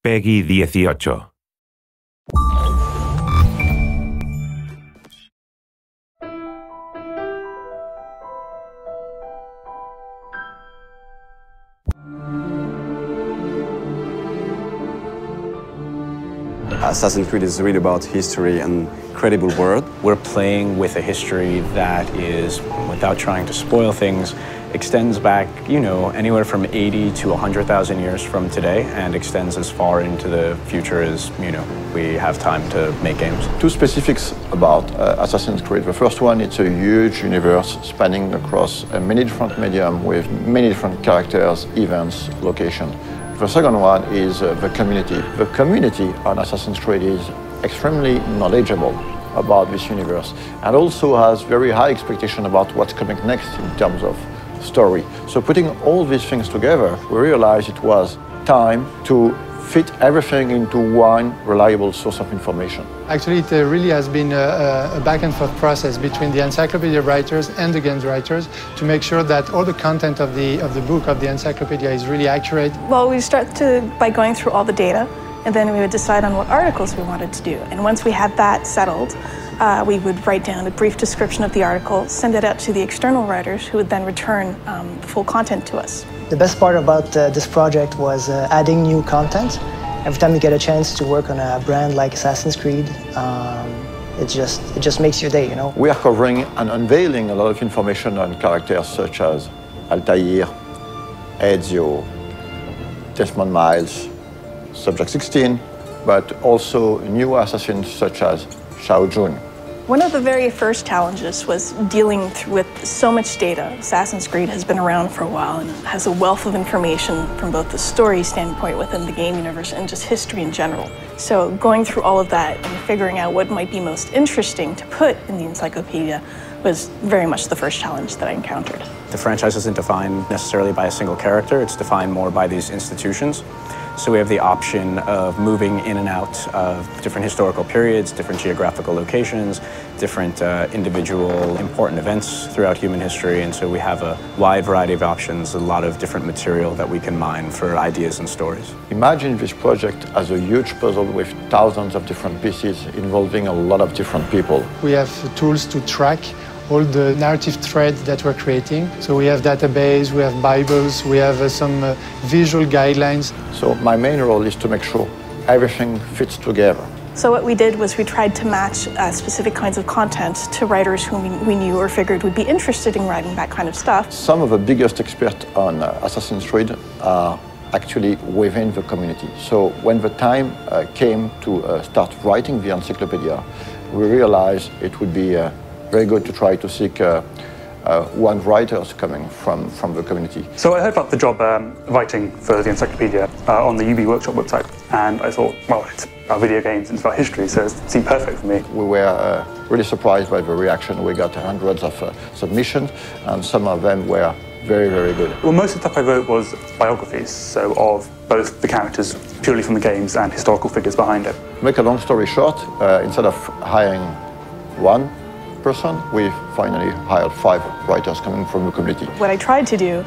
Peggy 18. Assassin's Creed is really about history and credible world. We're playing with a history that is, without trying to spoil things, extends back, anywhere from 80 to 100,000 years from today and extends as far into the future as, we have time to make games. Two specifics about Assassin's Creed. The first one, it's a huge universe spanning across many different mediums with many different characters, events, locations. The second one is the community. The community on Assassin's Creed is extremely knowledgeable about this universe and also has very high expectation about what's coming next in terms of story. So putting all these things together, we realized it was time to fit everything into one reliable source of information. Actually, it really has been a back and forth process between the Encyclopedia writers and the games writers to make sure that all the content of the book, of the Encyclopedia, is really accurate. Well, we start by going through all the data, and then we would decide on what articles we wanted to do. And once we had that settled, we would write down a brief description of the article, send it out to the external writers, who would then return the full content to us. The best part about this project was adding new content. Every time you get a chance to work on a brand like Assassin's Creed, it just makes your day, We are covering and unveiling a lot of information on characters such as Altair, Ezio, Desmond Miles, Subject 16, but also new assassins such as Shao Jun. One of the very first challenges was dealing with so much data. Assassin's Creed has been around for a while and has a wealth of information from both the story standpoint within the game universe and just history in general. So going through all of that and figuring out what might be most interesting to put in the encyclopedia was very much the first challenge that I encountered. The franchise isn't defined necessarily by a single character, it's defined more by these institutions. So we have the option of moving in and out of different historical periods, different geographical locations, different individual important events throughout human history. And so we have a wide variety of options, a lot of different material that we can mine for ideas and stories. Imagine this project as a huge puzzle with thousands of different pieces involving a lot of different people. We have tools to track all the narrative threads that we're creating. So we have database, we have Bibles, we have some visual guidelines. So my main role is to make sure everything fits together. So what we did was we tried to match specific kinds of content to writers whom we knew or figured would be interested in writing that kind of stuff. Some of the biggest experts on Assassin's Creed are actually within the community. So when the time came to start writing the encyclopedia, we realized it would be very good to try to seek one writers coming from the community. So I heard about the job writing for the encyclopedia on the UB Workshop website, and I thought, well, it's about video games and it's about history, so it seemed perfect for me. We were really surprised by the reaction. We got hundreds of submissions, and some of them were very, very good. Well, most of the stuff I wrote was biographies, so of both the characters purely from the games and historical figures behind it. Make a long story short, instead of hiring one person, we finally hired 5 writers coming from the community. What I tried to do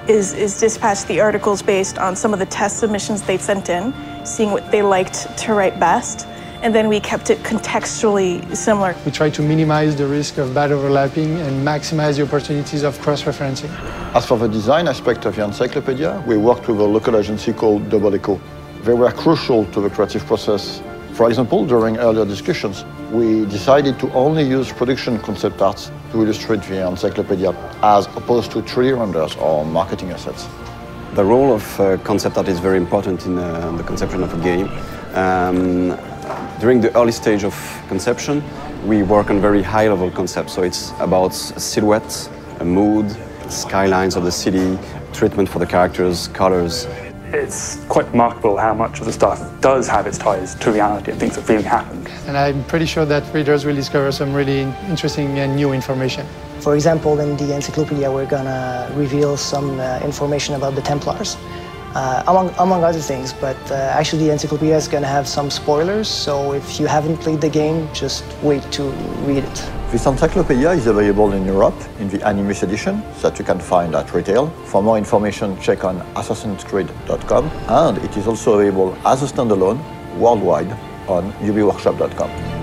is dispatch the articles based on some of the test submissions they'd sent in, seeing what they liked to write best, and then we kept it contextually similar. We try to minimize the risk of bad overlapping and maximize the opportunities of cross-referencing. As for the design aspect of the encyclopedia, we worked with a local agency called Echo. They were crucial to the creative process. For example, during earlier discussions, we decided to only use production concept arts to illustrate the encyclopedia as opposed to 3D renders or marketing assets. The role of concept art is very important in the conception of a game. During the early stage of conception, we work on very high-level concepts. So it's about silhouette, a mood, skylines of the city, treatment for the characters, colors. It's quite remarkable how much of the stuff does have its ties to reality and things that really happened. And I'm pretty sure that readers will discover some really interesting and new information. For example, in the encyclopedia, we're gonna reveal some information about the Templars, among other things. But actually, the encyclopedia is gonna have some spoilers. So if you haven't played the game, just wait to read it. This encyclopedia is available in Europe in the Animus edition that you can find at retail. For more information, check on assassinscreed.com, and it is also available as a standalone worldwide on ubiworkshop.com.